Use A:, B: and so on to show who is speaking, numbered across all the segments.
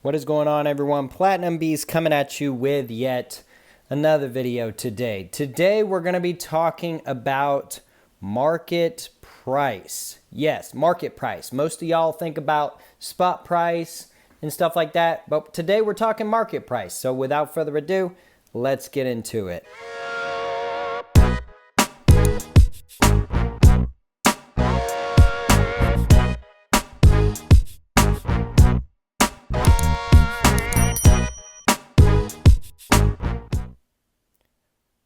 A: What is going on, everyone? Platinum Beast coming at you with yet another video today. Today we're going to be talking about market price. Yes, market price. Most of y'all think about spot price and stuff like that, but today we're talking market price. So without further ado, let's get into it.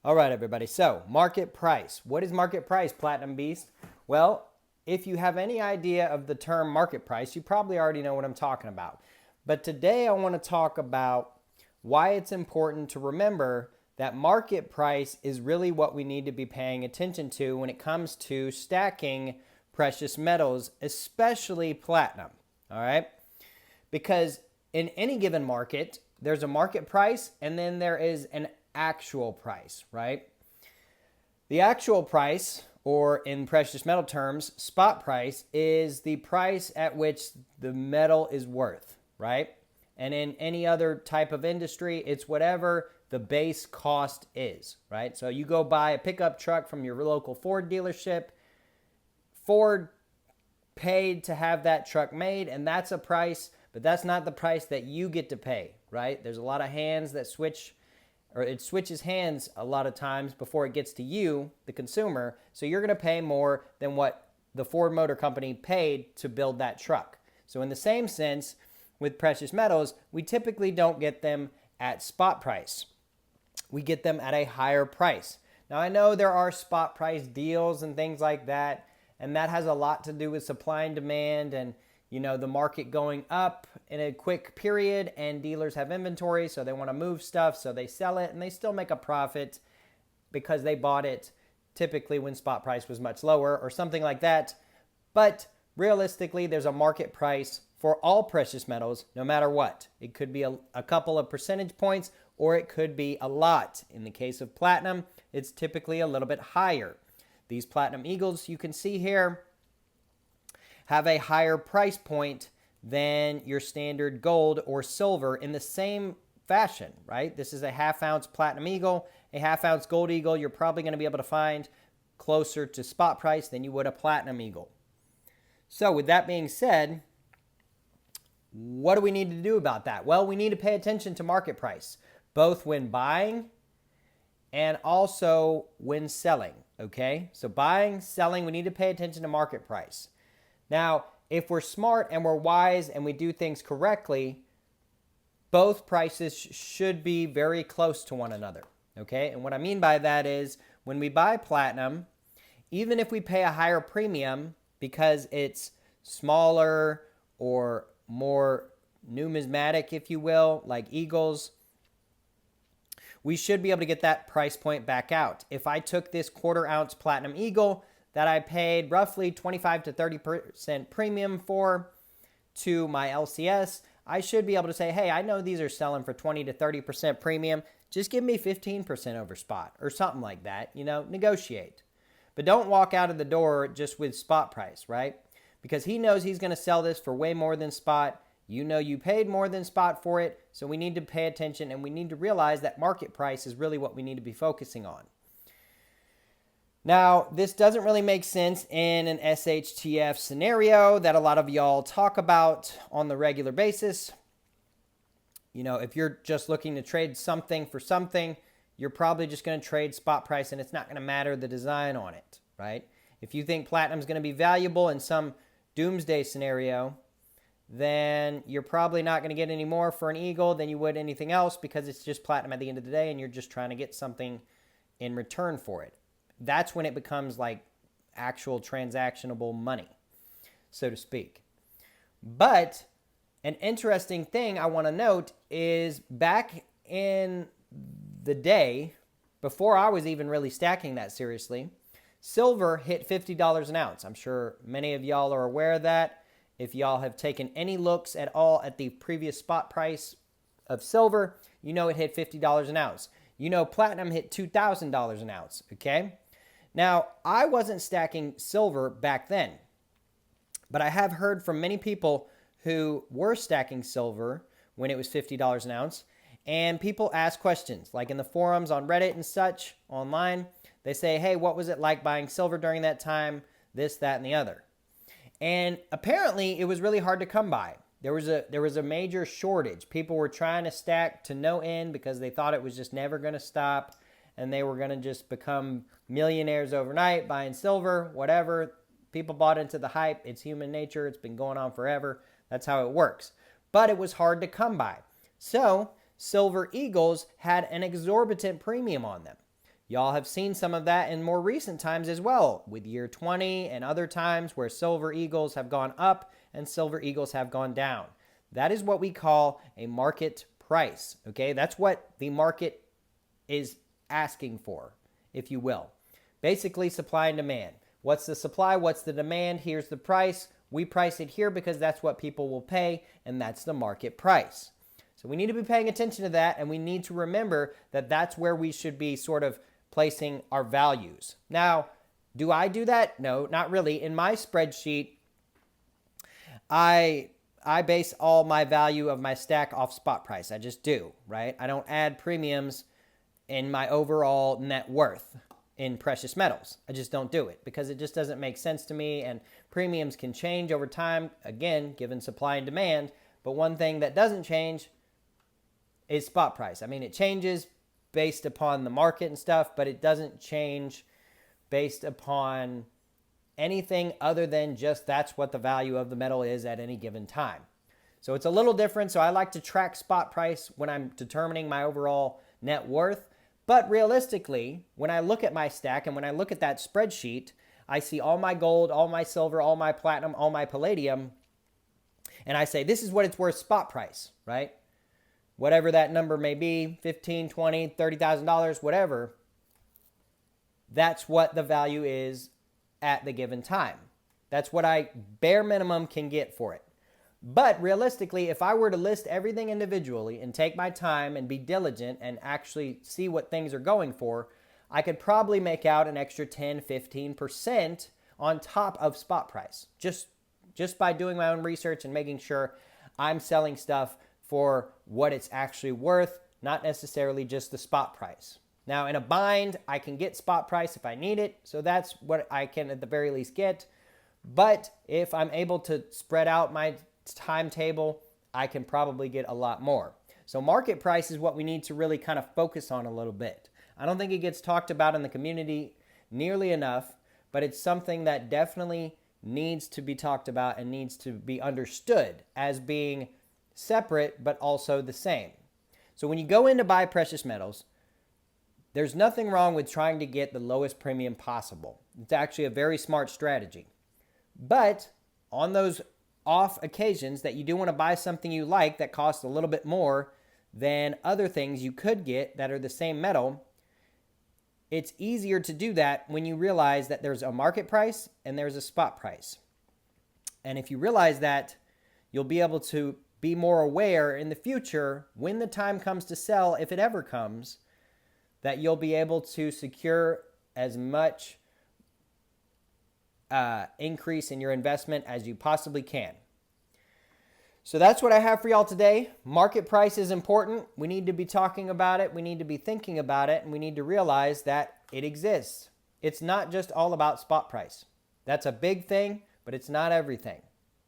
A: All right, everybody. So, market price. What is market price, Platinum Beast? Well, if you have any idea of the term market price, you probably already know what I'm talking about. But today I want to talk about why it's important to remember that market price is really what we need to be paying attention to when it comes to stacking precious metals, especially platinum. All right? Because in any given market, there's a market price and then there is an actual price, right? The actual price, or in precious metal terms, spot price, is the price at which the metal is worth, right? And in any other type of industry, it's whatever the base cost is, right? So you go buy a pickup truck from your local Ford dealership, Ford paid to have that truck made, and that's a price, but that's not the price that you get to pay, right? There's a lot of hands that switch, or it switches hands a lot of times before it gets to you, the consumer. So you're going to pay more than what the Ford Motor Company paid to build that truck. So in the same sense, with precious metals, we typically don't get them at spot price. We get them at a higher price. Now, I know there are spot price deals and things like that, and that has a lot to do with supply and demand and the market going up in a quick period, and dealers have inventory, so they want to move stuff, so they sell it, and they still make a profit because they bought it typically when spot price was much lower or something like that. But realistically, there's a market price for all precious metals, no matter what. It could be a couple of percentage points, or it could be a lot. In the case of platinum, it's typically a little bit higher. These Platinum Eagles you can see here have a higher price point than your standard gold or silver in the same fashion, right? This is a half-ounce Platinum Eagle. A half-ounce Gold Eagle you're probably going to be able to find closer to spot price than you would a Platinum Eagle. So with that being said, what do we need to do about that? Well, we need to pay attention to market price, both when buying and also when selling, okay? So buying, selling, we need to pay attention to market price. Now, if we're smart and we're wise and we do things correctly, both prices should be very close to one another, okay? And what I mean by that is when we buy platinum, even if we pay a higher premium because it's smaller or more numismatic, if you will, like Eagles, we should be able to get that price point back out. If I took this quarter-ounce Platinum Eagle that I paid roughly 25 to 30% premium for to my LCS, I should be able to say, hey, I know these are selling for 20 to 30% premium. Just give me 15% over spot or something like that. Negotiate. But don't walk out of the door just with spot price, right? Because he knows he's going to sell this for way more than spot. You know you paid more than spot for it, so we need to pay attention and we need to realize that market price is really what we need to be focusing on. Now, this doesn't really make sense in an SHTF scenario that a lot of y'all talk about on the regular basis. If you're just looking to trade something for something, you're probably just going to trade spot price and it's not going to matter the design on it, right? If you think platinum's going to be valuable in some doomsday scenario, then you're probably not going to get any more for an Eagle than you would anything else because it's just platinum at the end of the day and you're just trying to get something in return for it. That's when it becomes like actual transactionable money, so to speak. But an interesting thing I want to note is back in the day, before I was even really stacking that seriously, silver hit $50 an ounce. I'm sure many of y'all are aware of that. If y'all have taken any looks at all at the previous spot price of silver, it hit $50 an ounce. Platinum hit $2,000 an ounce, okay? Now, I wasn't stacking silver back then, but I have heard from many people who were stacking silver when it was $50 an ounce. And people ask questions, like in the forums on Reddit and such online. They say, hey, what was it like buying silver during that time? This, that, and the other. And apparently it was really hard to come by. There was a major shortage. People were trying to stack to no end because they thought it was just never going to stop, and they were going to just become millionaires overnight buying silver, whatever. People bought into the hype. It's human nature. It's been going on forever. That's how it works. But it was hard to come by. So Silver Eagles had an exorbitant premium on them. Y'all have seen some of that in more recent times as well, with year 20 and other times where Silver Eagles have gone up and Silver Eagles have gone down. That is what we call a market price, okay? That's what the market is asking for, if you will. Basically, supply and demand. What's the supply? What's the demand? Here's the price. We price it here because that's what people will pay, and that's the market price. So we need to be paying attention to that, and we need to remember that that's where we should be sort of placing our values. Now, do I do that? No, not really. In my spreadsheet, I base all my value of my stack off spot price. I just do, right? I don't add premiums in my overall net worth in precious metals. I just don't do it because it just doesn't make sense to me, and premiums can change over time, again, given supply and demand. But one thing that doesn't change is spot price. I mean, it changes based upon the market and stuff, but it doesn't change based upon anything other than just that's what the value of the metal is at any given time. So it's a little different. So I like to track spot price when I'm determining my overall net worth. But realistically, when I look at my stack and when I look at that spreadsheet, I see all my gold, all my silver, all my platinum, all my palladium, and I say, this is what it's worth spot price, right? Whatever that number may be, $15,000, $20,000, $30,000, whatever, that's what the value is at the given time. That's what I bare minimum can get for it. But realistically, if I were to list everything individually and take my time and be diligent and actually see what things are going for, I could probably make out an extra 10, 15% on top of spot price. Just by doing my own research and making sure I'm selling stuff for what it's actually worth, not necessarily just the spot price. Now, in a bind, I can get spot price if I need it, so that's what I can at the very least get. But if I'm able to spread out my timetable, I can probably get a lot more. So market price is what we need to really kind of focus on a little bit. I don't think it gets talked about in the community nearly enough, but it's something that definitely needs to be talked about and needs to be understood as being separate but also the same. So when you go in to buy precious metals, there's nothing wrong with trying to get the lowest premium possible. It's actually a very smart strategy. But on those off occasions that you do want to buy something you like that costs a little bit more than other things you could get that are the same metal, it's easier to do that when you realize that there's a market price and there's a spot price. And if you realize that, you'll be able to be more aware in the future when the time comes to sell, if it ever comes, that you'll be able to secure as much increase in your investment as you possibly can. So that's what I have for y'all today. Market price is important. We need to be talking about it. We need to be thinking about it. And we need to realize that it exists. It's not just all about spot price. That's a big thing, but it's not everything.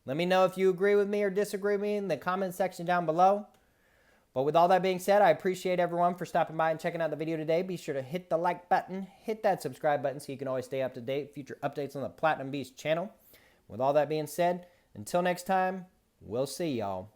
A: Let me know if you agree with me or disagree with me in the comment section down below. But with all that being said, I appreciate everyone for stopping by and checking out the video today. Be sure to hit the like button, hit that subscribe button so you can always stay up to date with future updates on the Platinum Beast channel. With all that being said, until next time, we'll see y'all.